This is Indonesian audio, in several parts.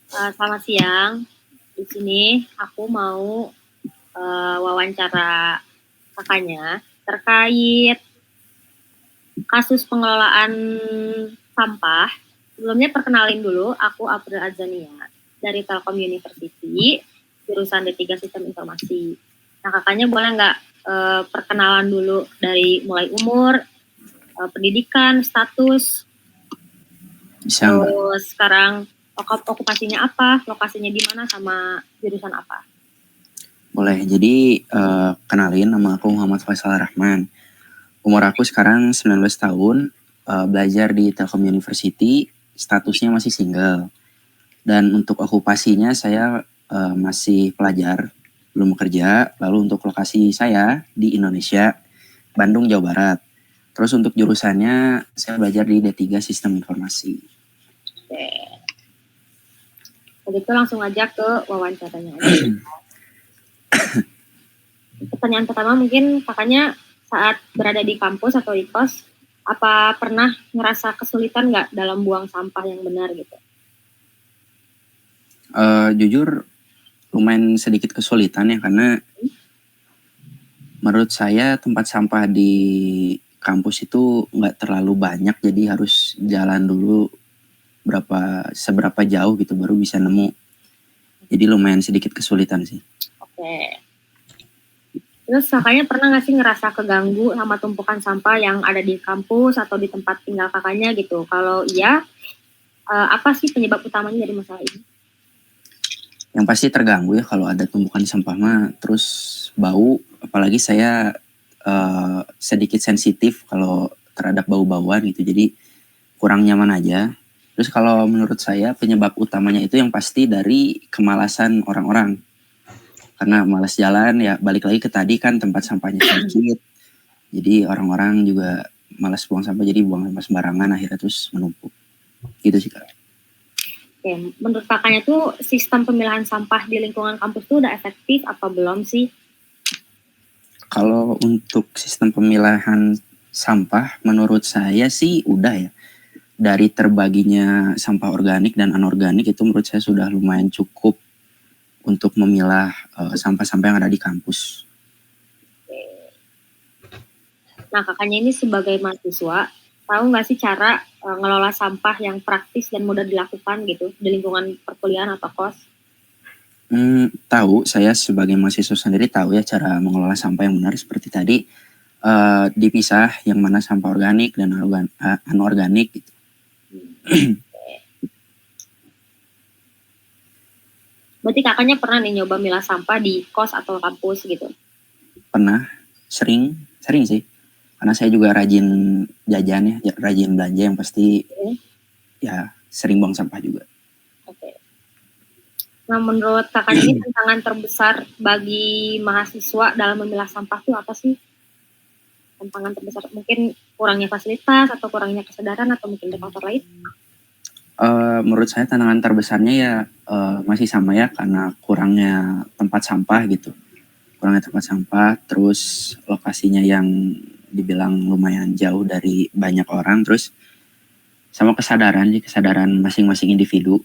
Selamat siang. Di sini aku mau wawancara kakaknya terkait kasus pengelolaan sampah. Sebelumnya perkenalin dulu, aku April Azania dari Telkom University, jurusan D3 Sistem Informasi. Nah, kakaknya boleh nggak perkenalan dulu dari mulai umur, pendidikan, status, Bisa, Mbak. terus sekarang okupasinya apa, lokasinya di mana, sama jurusan apa? Boleh. Jadi, kenalin, nama aku Muhammad Faisal Rahman. Umur aku sekarang 19 tahun, belajar di Telkom University, statusnya masih single. Dan untuk okupasinya saya masih pelajar, belum bekerja. Lalu untuk lokasi saya di Indonesia, Bandung, Jawa Barat. Terus untuk jurusannya, saya belajar di D3 Sistem Informasi. Oke. Begitu langsung aja ke wawancaranya aja. Pertanyaan pertama, mungkin kakaknya saat berada di kampus atau di kos, apa pernah ngerasa kesulitan nggak dalam buang sampah yang benar gitu? Jujur, lumayan sedikit kesulitan ya, karena menurut saya tempat sampah di kampus itu nggak terlalu banyak, jadi harus jalan dulu seberapa jauh gitu baru bisa nemu. Jadi lumayan sedikit kesulitan sih. Oke. Terus kakaknya pernah nggak sih ngerasa keganggu sama tumpukan sampah yang ada di kampus atau di tempat tinggal kakaknya gitu? Kalau iya, apa sih penyebab utamanya dari masalah ini? Yang pasti terganggu ya kalau ada tumpukan sampah mah, terus bau, apalagi saya sedikit sensitif kalau terhadap bau-bauan gitu, jadi kurang nyaman aja. Terus kalau menurut saya penyebab utamanya itu yang pasti dari kemalasan orang-orang. Karena malas jalan, ya balik lagi ke tadi kan tempat sampahnya sedikit. Jadi orang-orang juga malas buang sampah, jadi buang sampah sembarangan, akhirnya terus menumpuk. Gitu sih, Kak. Oke, menurut kakaknya tuh sistem pemilahan sampah di lingkungan kampus tuh udah efektif apa belum sih? Kalau untuk sistem pemilahan sampah, menurut saya sih udah ya. Dari terbaginya sampah organik dan anorganik itu menurut saya sudah lumayan cukup untuk memilah sampah-sampah yang ada di kampus. Nah, kakaknya ini sebagai mahasiswa, tahu nggak sih cara ngelola sampah yang praktis dan mudah dilakukan gitu di lingkungan perkuliahan atau kos? Tahu, saya sebagai mahasiswa sendiri tahu ya cara mengelola sampah yang benar seperti tadi, dipisah yang mana sampah organik dan anorganik gitu. Berarti kakaknya pernah nih nyoba milah sampah di kos atau kampus gitu? Pernah, sering sih. Karena saya juga rajin jajan ya, rajin belanja, yang pasti ya sering buang sampah juga. Oke. Nah, menurut kakaknya ini tantangan terbesar bagi mahasiswa dalam memilah sampah itu apa sih? Tantangan terbesar mungkin kurangnya fasilitas atau kurangnya kesadaran atau mungkin ada faktor lain? Menurut saya tantangan terbesarnya ya masih sama ya, karena kurangnya tempat sampah gitu. Kurangnya tempat sampah, terus lokasinya yang dibilang lumayan jauh dari banyak orang, terus sama kesadaran masing-masing individu.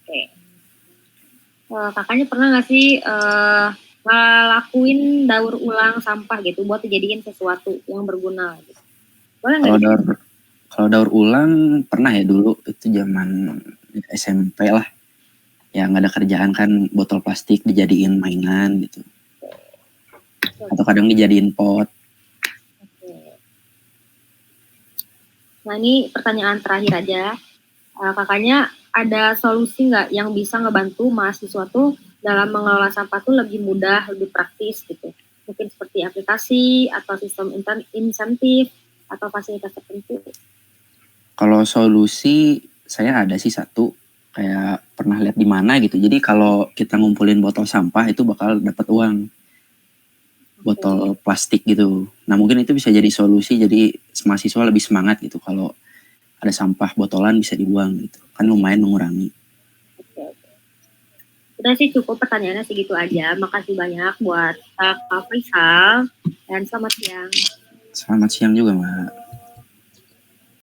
Oke. Kakaknya pernah nggak sih ngelakuin daur ulang sampah gitu buat dijadiin sesuatu yang berguna gitu? Boleh nggak? Kalau daur ulang pernah ya, dulu itu zaman SMP lah. Ya nggak ada kerjaan kan, botol plastik dijadiin mainan gitu. Atau kadang dijadiin pot. Nah, ini pertanyaan terakhir aja. Kakaknya ada solusi nggak yang bisa ngebantu mahasiswa tuh dalam mengelola sampah tuh lebih mudah, lebih praktis gitu? Mungkin seperti aplikasi atau sistem insentif atau fasilitas tertentu. Kalau solusi saya ada sih satu, kayak pernah lihat di mana gitu. Jadi kalau kita ngumpulin botol sampah itu bakal dapat uang. Botol plastik gitu. Nah, mungkin itu bisa jadi solusi, jadi mahasiswa lebih semangat gitu kalau ada sampah botolan bisa dibuang gitu. Kan lumayan mengurangi. Udah sih cukup pertanyaannya segitu aja. Makasih banyak buat Kak Faisal dan selamat siang. Selamat siang juga, Mbak.